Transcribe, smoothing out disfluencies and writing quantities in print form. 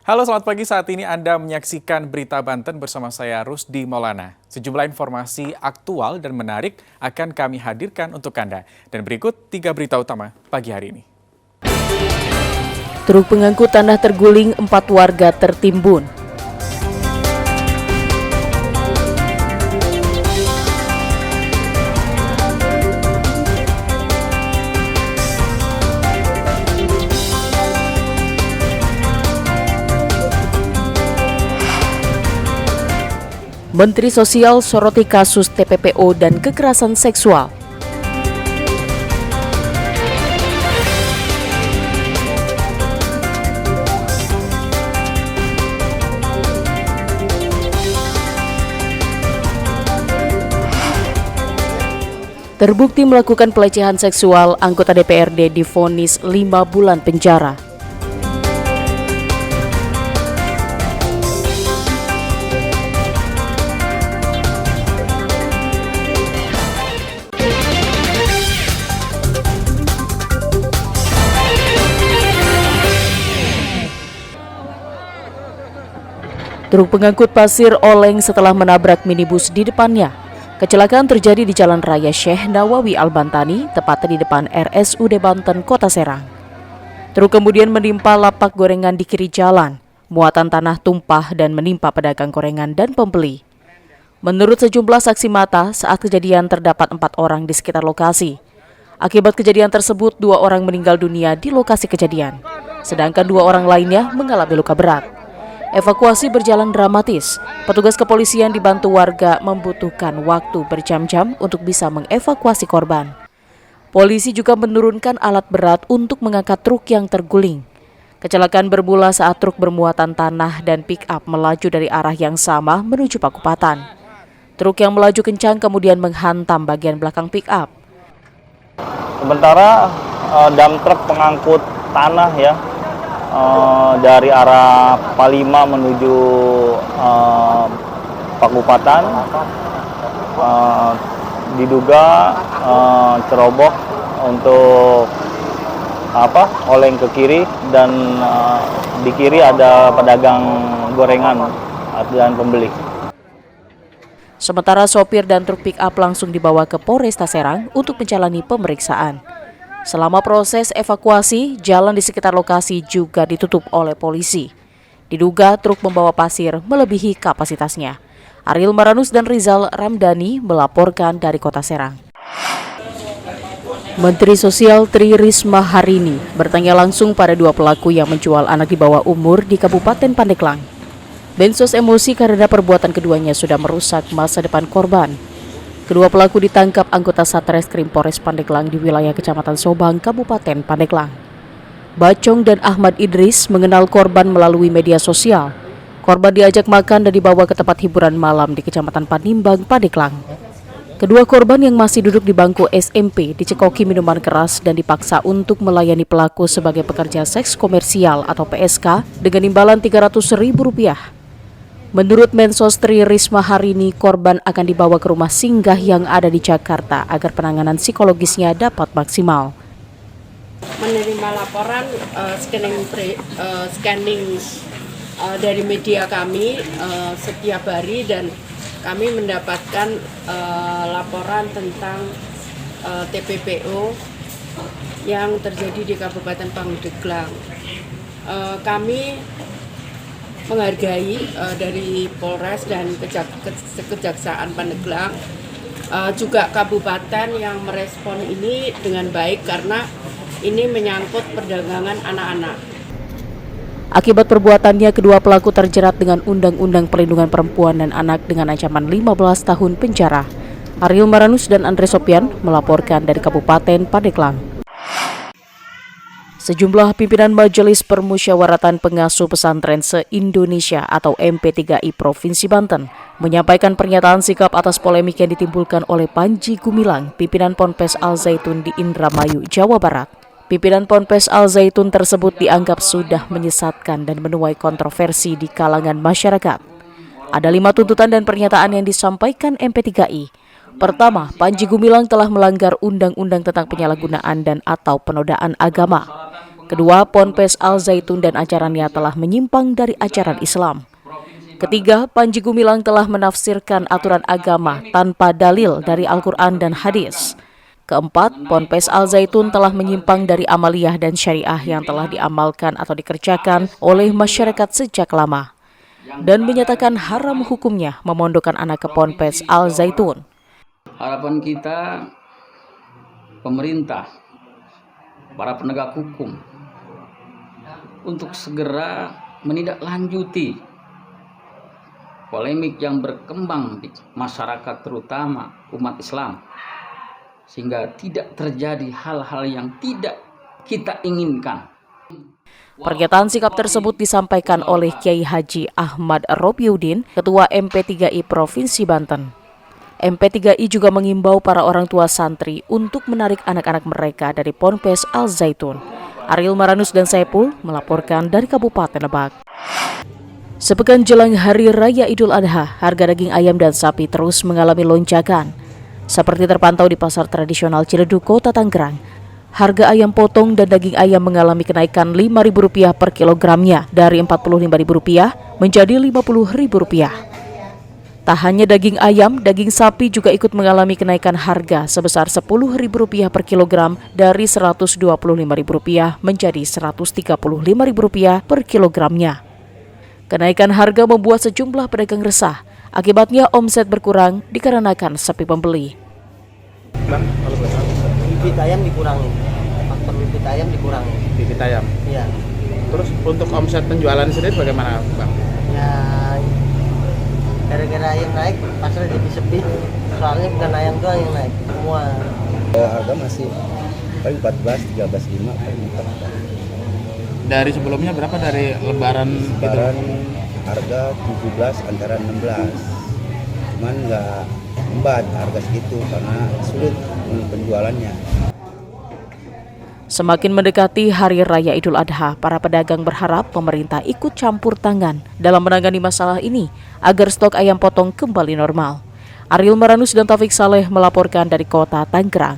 Halo, selamat pagi. Saat ini Anda menyaksikan Berita Banten bersama saya Rusdi Maulana. Sejumlah informasi aktual dan menarik akan kami hadirkan untuk Anda. Dan berikut 3 berita utama pagi hari ini. Truk pengangkut tanah terguling, 4 warga tertimbun. Menteri Sosial soroti kasus TPPO dan kekerasan seksual. Terbukti melakukan pelecehan seksual, anggota DPRD divonis 5 bulan penjara. Truk pengangkut pasir oleng setelah menabrak minibus di depannya. Kecelakaan terjadi di Jalan Raya Syekh Nawawi Al-Bantani, tepatnya di depan RSUD Banten, Kota Serang. Truk kemudian menimpa lapak gorengan di kiri jalan. Muatan tanah tumpah dan menimpa pedagang gorengan dan pembeli. Menurut sejumlah saksi mata, saat kejadian terdapat 4 orang di sekitar lokasi. Akibat kejadian tersebut, 2 orang meninggal dunia di lokasi kejadian, sedangkan 2 orang lainnya mengalami luka berat. Evakuasi berjalan dramatis. Petugas kepolisian dibantu warga membutuhkan waktu berjam-jam untuk bisa mengevakuasi korban. Polisi juga menurunkan alat berat untuk mengangkat truk yang terguling. Kecelakaan bermula saat truk bermuatan tanah dan pick-up melaju dari arah yang sama menuju Pakupatan. Truk yang melaju kencang kemudian menghantam bagian belakang pick-up. Sementara dump truck pengangkut tanah dari arah Palima menuju Pakupatan diduga cerobok untuk oleng ke kiri, dan di kiri ada pedagang gorengan dan pembeli. Sementara sopir dan truk pick-up langsung dibawa ke Polresta Serang untuk menjalani pemeriksaan. Selama proses evakuasi, jalan di sekitar lokasi juga ditutup oleh polisi. Diduga truk membawa pasir melebihi kapasitasnya. Ariel Maranus dan Rizal Ramdhani melaporkan dari Kota Serang. Menteri Sosial Tri Risma hari ini bertanya langsung pada 2 pelaku yang menjual anak di bawah umur di Kabupaten Pandeglang. Bensos emosi karena perbuatan keduanya sudah merusak masa depan korban. Kedua pelaku ditangkap anggota Satreskrim Polres Pandeglang di wilayah Kecamatan Sobang, Kabupaten Pandeglang. Bacong dan Ahmad Idris mengenal korban melalui media sosial. Korban diajak makan dan dibawa ke tempat hiburan malam di Kecamatan Panimbang, Pandeglang. Kedua korban yang masih duduk di bangku SMP dicekoki minuman keras dan dipaksa untuk melayani pelaku sebagai pekerja seks komersial atau PSK dengan imbalan Rp300.000. Menurut Mensos Tri Risma hari ini, korban akan dibawa ke rumah singgah yang ada di Jakarta agar penanganan psikologisnya dapat maksimal. Menerima laporan scanning dari media kami setiap hari, dan kami mendapatkan laporan tentang TPPO yang terjadi di Kabupaten Pandeglang. Kami menghargai dari Polres dan Kejaksaan Pandeglang, juga Kabupaten yang merespon ini dengan baik karena ini menyangkut perdagangan anak-anak. Akibat perbuatannya, kedua pelaku terjerat dengan Undang-Undang Perlindungan Perempuan dan Anak dengan ancaman 15 tahun penjara. Ariel Maranus dan Andre Sopian melaporkan dari Kabupaten Pandeglang. Sejumlah pimpinan Majelis Permusyawaratan Pengasuh Pesantren se-Indonesia atau MP3I Provinsi Banten menyampaikan pernyataan sikap atas polemik yang ditimbulkan oleh Panji Gumilang, pimpinan Ponpes Al Zaitun di Indramayu, Jawa Barat. Pimpinan Ponpes Al Zaitun tersebut dianggap sudah menyesatkan dan menuai kontroversi di kalangan masyarakat. Ada 5 tuntutan dan pernyataan yang disampaikan MP3I. Pertama, Panji Gumilang telah melanggar Undang-Undang tentang penyalahgunaan dan atau penodaan agama. Kedua, Ponpes Al Zaitun dan ajarannya telah menyimpang dari ajaran Islam. Ketiga, Panji Gumilang telah menafsirkan aturan agama tanpa dalil dari Al-Quran dan hadis. Keempat, Ponpes Al Zaitun telah menyimpang dari amaliyah dan syariah yang telah diamalkan atau dikerjakan oleh masyarakat sejak lama, dan menyatakan haram hukumnya memondokkan anak ke Ponpes Al Zaitun. Harapan kita, pemerintah, para penegak hukum, untuk segera menindaklanjuti polemik yang berkembang di masyarakat, terutama umat Islam, sehingga tidak terjadi hal-hal yang tidak kita inginkan. Pernyataan sikap tersebut disampaikan oleh Kiai Haji Ahmad Robiuddin, Ketua MP3I Provinsi Banten. MP3I juga mengimbau para orang tua santri untuk menarik anak-anak mereka dari Ponpes Al Zaitun. Ariel Maranus dan Saipul melaporkan dari Kabupaten Lebak. Sepekan jelang Hari Raya Idul Adha, harga daging ayam dan sapi terus mengalami lonjakan. Seperti terpantau di Pasar Tradisional Ciledug, Kota Tangerang, harga ayam potong dan daging ayam mengalami kenaikan Rp5.000 per kilogramnya dari Rp45.000 menjadi Rp50.000. Tak hanya daging ayam, daging sapi juga ikut mengalami kenaikan harga sebesar Rp10.000 per kilogram dari Rp125.000 menjadi Rp135.000 per kilogramnya. Kenaikan harga membuat sejumlah pedagang resah. Akibatnya omset berkurang dikarenakan sepi pembeli. Bibit ayam dikurangi, faktor bibit ayam dikurangi. Bibit ayam? Iya. Terus untuk omset penjualan sendiri bagaimana, Bang? Ya, gara-gara ayam naik, pasar jadi sepi. Soalnya bukan ayam doang yang naik, semua. Harga masih paling 14, 13, 5 paling mentok. Dari sebelumnya berapa dari lebaran Lebaran gitu? Harga 17 antara 16. Cuman nggak membat harga segitu karena sulit penjualannya. Semakin mendekati Hari Raya Idul Adha, para pedagang berharap pemerintah ikut campur tangan dalam menangani masalah ini agar stok ayam potong kembali normal. Ariel Maranus dan Taufik Saleh melaporkan dari Kota Tangerang.